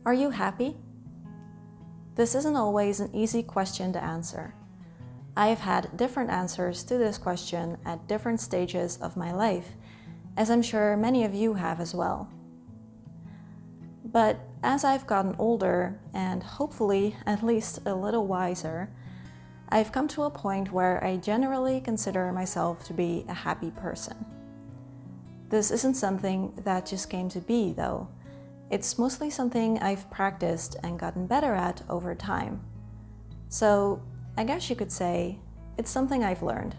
Are you happy? This isn't always an easy question to answer. I have had different answers to this question at different stages of my life, as I'm sure many of you have as well. But as I've gotten older, and hopefully at least a little wiser, I've come to a point where I generally consider myself to be a happy person. This isn't something that just came to be, though. It's mostly something I've practiced and gotten better at over time. So I guess you could say it's something I've learned.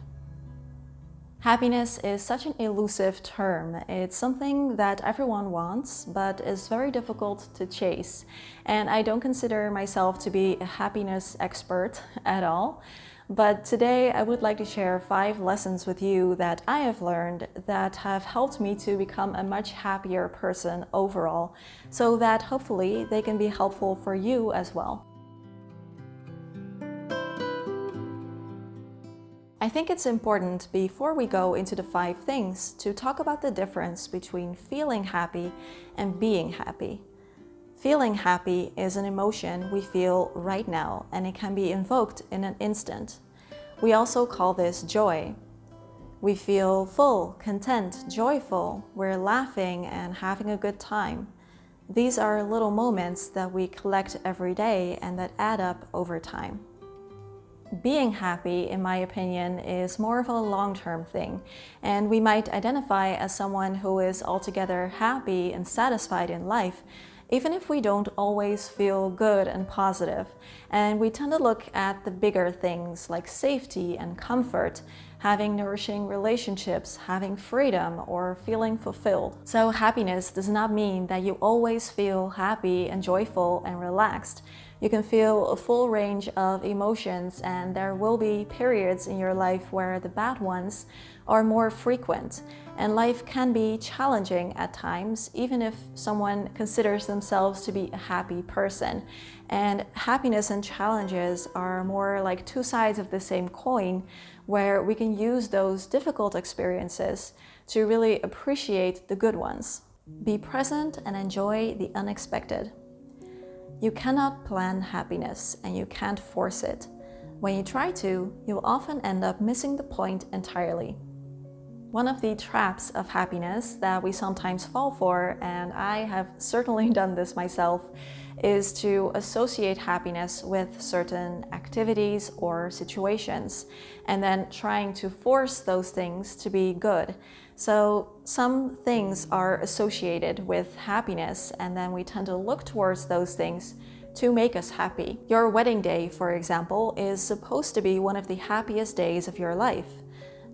Happiness is such an elusive term. It's something that everyone wants, but is very difficult to chase. And I don't consider myself to be a happiness expert at all. But today I would like to share 5 lessons with you that I have learned that have helped me to become a much happier person overall, so that hopefully they can be helpful for you as well. I think it's important, before we go into the 5 things, to talk about the difference between feeling happy and being happy. Feeling happy is an emotion we feel right now, and it can be invoked in an instant. We also call this joy. We feel full, content, joyful, we're laughing and having a good time. These are little moments that we collect every day and that add up over time. Being happy, in my opinion, is more of a long-term thing, and we might identify as someone who is altogether happy and satisfied in life, even if we don't always feel good and positive. And we tend to look at the bigger things like safety and comfort, having nourishing relationships, having freedom, or feeling fulfilled. So happiness does not mean that you always feel happy and joyful and relaxed. You can feel a full range of emotions, and there will be periods in your life where the bad ones are more frequent. And life can be challenging at times, even if someone considers themselves to be a happy person. And happiness and challenges are more like 2 sides of the same coin, where we can use those difficult experiences to really appreciate the good ones. Be present and enjoy the unexpected. You cannot plan happiness, and you can't force it. When you try to, you'll often end up missing the point entirely. One of the traps of happiness that we sometimes fall for, and I have certainly done this myself, is to associate happiness with certain activities or situations, and then trying to force those things to be good. So some things are associated with happiness, and then we tend to look towards those things to make us happy. Your wedding day, for example, is supposed to be one of the happiest days of your life.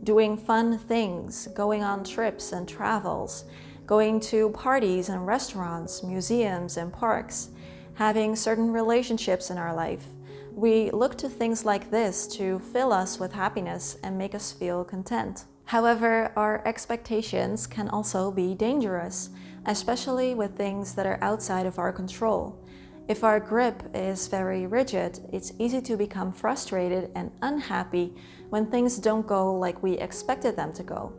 Doing fun things, going on trips and travels, going to parties and restaurants, museums and parks, having certain relationships in our life. We look to things like this to fill us with happiness and make us feel content. However, our expectations can also be dangerous, especially with things that are outside of our control. If our grip is very rigid, it's easy to become frustrated and unhappy when things don't go like we expected them to go.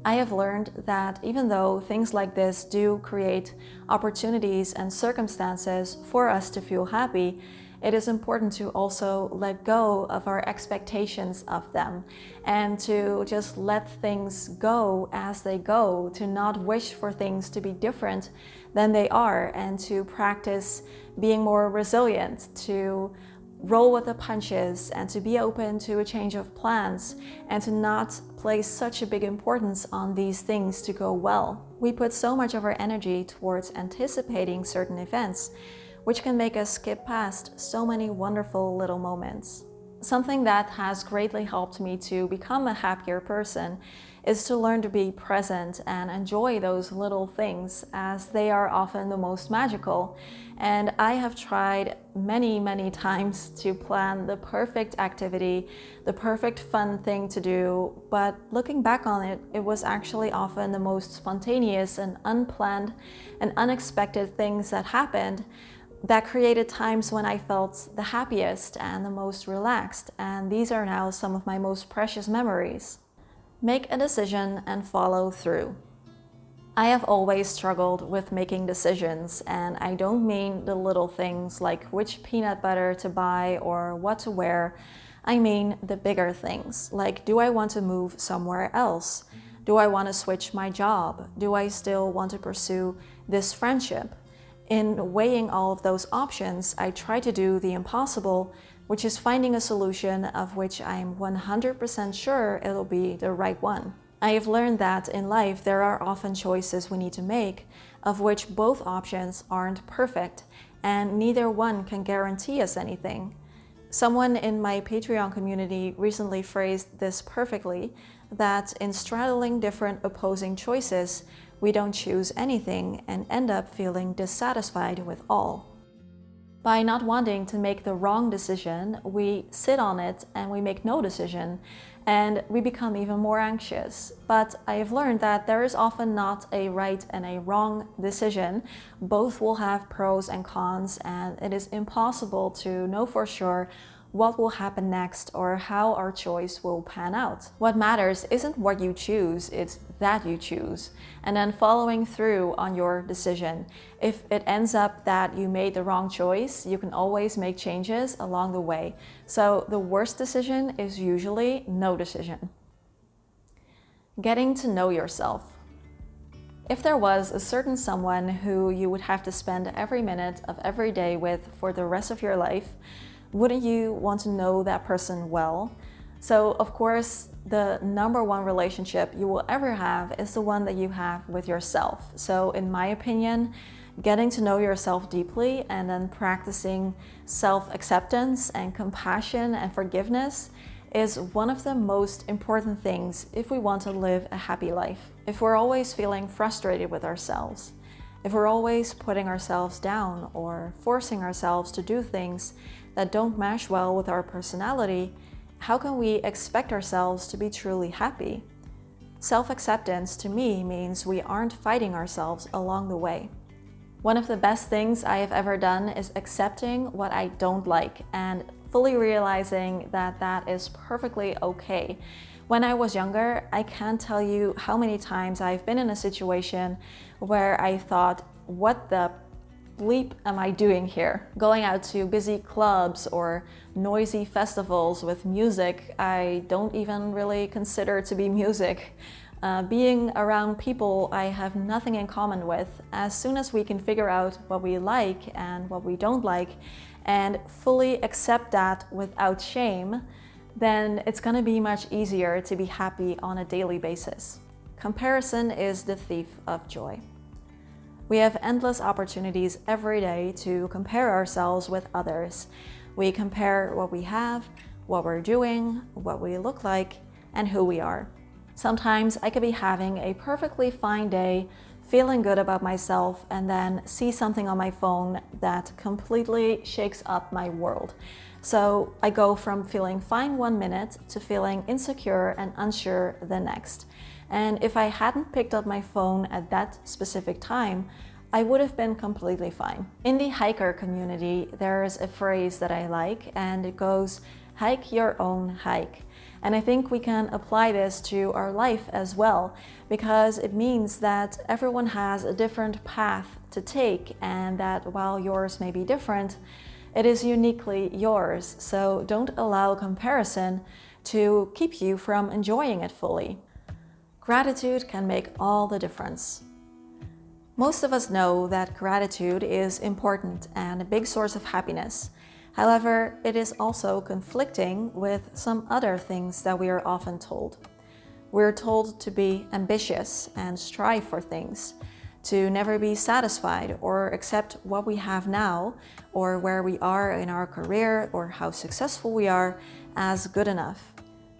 I have learned that even though things like this do create opportunities and circumstances for us to feel happy, it is important to also let go of our expectations of them and to just let things go as they go, to not wish for things to be different than they are, and to practice being more resilient, to roll with the punches, and to be open to a change of plans, and to not place such a big importance on these things to go well. We put so much of our energy towards anticipating certain events, which can make us skip past so many wonderful little moments. Something that has greatly helped me to become a happier person is to learn to be present and enjoy those little things, as they are often the most magical. And I have tried many times to plan the perfect activity, the perfect fun thing to do, but looking back on it, it was actually often the most spontaneous and unplanned and unexpected things that happened that created times when I felt the happiest and the most relaxed, and these are now some of my most precious memories. Make a decision and follow through. I have always struggled with making decisions, and I don't mean the little things like which peanut butter to buy or what to wear. I mean the bigger things, like do I want to move somewhere else? Do I want to switch my job? Do I still want to pursue this friendship? In weighing all of those options, I try to do the impossible, which is finding a solution of which I'm 100% sure it'll be the right one. I have learned that in life there are often choices we need to make, of which both options aren't perfect, and neither one can guarantee us anything. Someone in my Patreon community recently phrased this perfectly, that in straddling different opposing choices, we don't choose anything and end up feeling dissatisfied with all. By not wanting to make the wrong decision, we sit on it and we make no decision, and we become even more anxious. But I have learned that there is often not a right and a wrong decision. Both will have pros and cons, and it is impossible to know for sure what will happen next or how our choice will pan out. What matters isn't what you choose, it's that you choose, and then following through on your decision. If it ends up that you made the wrong choice, you can always make changes along the way. So the worst decision is usually no decision. Getting to know yourself. If there was a certain someone who you would have to spend every minute of every day with for the rest of your life, wouldn't you want to know that person well? So of course, the number one relationship you will ever have is the one that you have with yourself. So in my opinion, getting to know yourself deeply and then practicing self-acceptance and compassion and forgiveness is one of the most important things if we want to live a happy life. If we're always feeling frustrated with ourselves, if we're always putting ourselves down or forcing ourselves to do things that don't mesh well with our personality, how can we expect ourselves to be truly happy? Self-acceptance to me means we aren't fighting ourselves along the way. One of the best things I have ever done is accepting what I don't like and fully realizing that that is perfectly okay. When I was younger, I can't tell you how many times I've been in a situation where I thought, what the bleep am I doing here? Going out to busy clubs or noisy festivals with music I don't even really consider to be music. Being around people I have nothing in common with. As soon as we can figure out what we like and what we don't like and fully accept that without shame, then it's going to be much easier to be happy on a daily basis. Comparison is the thief of joy. We have endless opportunities every day to compare ourselves with others. We compare what we have, what we're doing, what we look like, and who we are. Sometimes I could be having a perfectly fine day, feeling good about myself, and then see something on my phone that completely shakes up my world. So I go from feeling fine 1 minute to feeling insecure and unsure the next. And if I hadn't picked up my phone at that specific time, I would have been completely fine. In the hiker community, there's a phrase that I like, and it goes, hike your own hike. And I think we can apply this to our life as well, because it means that everyone has a different path to take, and that while yours may be different, it is uniquely yours. So don't allow comparison to keep you from enjoying it fully. Gratitude can make all the difference. Most of us know that gratitude is important and a big source of happiness. However, it is also conflicting with some other things that we are often told. We're told to be ambitious and strive for things, to never be satisfied or accept what we have now or where we are in our career or how successful we are as good enough.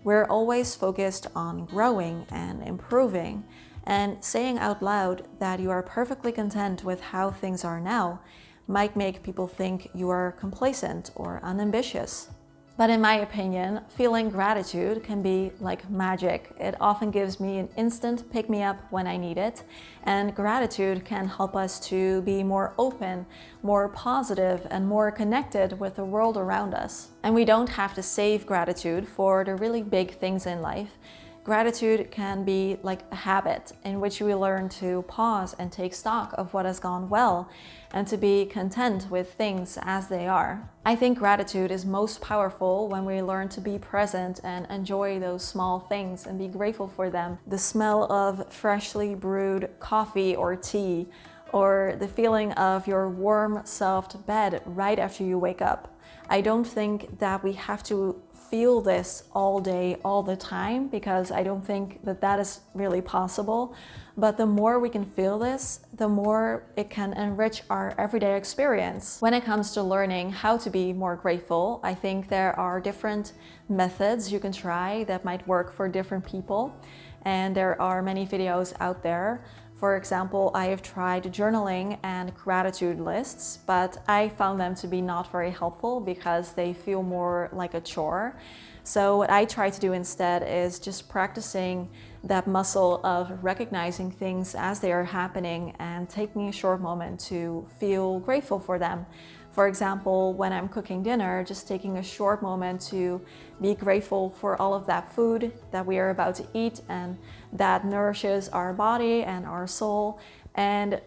We're always focused on growing and improving, and saying out loud that you are perfectly content with how things are now might make people think you are complacent or unambitious. But in my opinion, feeling gratitude can be like magic. It often gives me an instant pick-me-up when I need it, and gratitude can help us to be more open, more positive, and more connected with the world around us. And we don't have to save gratitude for the really big things in life. Gratitude can be like a habit in which we learn to pause and take stock of what has gone well and to be content with things as they are. I think gratitude is most powerful when we learn to be present and enjoy those small things and be grateful for them. The smell of freshly brewed coffee or tea, or the feeling of your warm, soft bed right after you wake up. I don't think that we have to feel this all day, all the time, because I don't think that that is really possible. But the more we can feel this, the more it can enrich our everyday experience. When it comes to learning how to be more grateful, I think there are different methods you can try that might work for different people. And there are many videos out there. For example, I have tried journaling and gratitude lists, but I found them to be not very helpful because they feel more like a chore. So what I try to do instead is just practicing that muscle of recognizing things as they are happening and taking a short moment to feel grateful for them. For example, when I'm cooking dinner, just taking a short moment to be grateful for all of that food that we are about to eat and that nourishes our body and our soul. And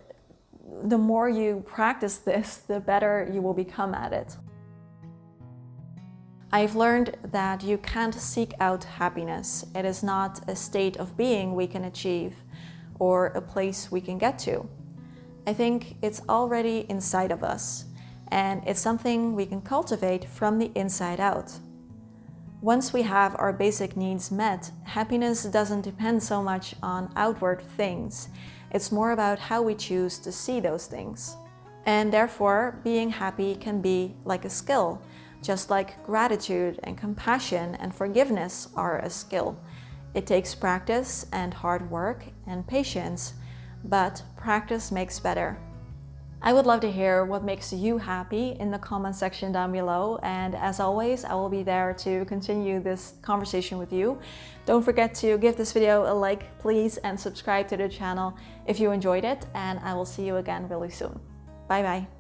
the more you practice this, the better you will become at it. I've learned that you can't seek out happiness. It is not a state of being we can achieve or a place we can get to. I think it's already inside of us, and it's something we can cultivate from the inside out. Once we have our basic needs met, happiness doesn't depend so much on outward things. It's more about how we choose to see those things. And therefore, being happy can be like a skill, just like gratitude and compassion and forgiveness are a skill. It takes practice and hard work and patience, but practice makes better. I would love to hear what makes you happy in the comment section down below, and as always, I will be there to continue this conversation with you. Don't forget to give this video a like, please, and subscribe to the channel if you enjoyed it, and I will see you again really soon. Bye bye.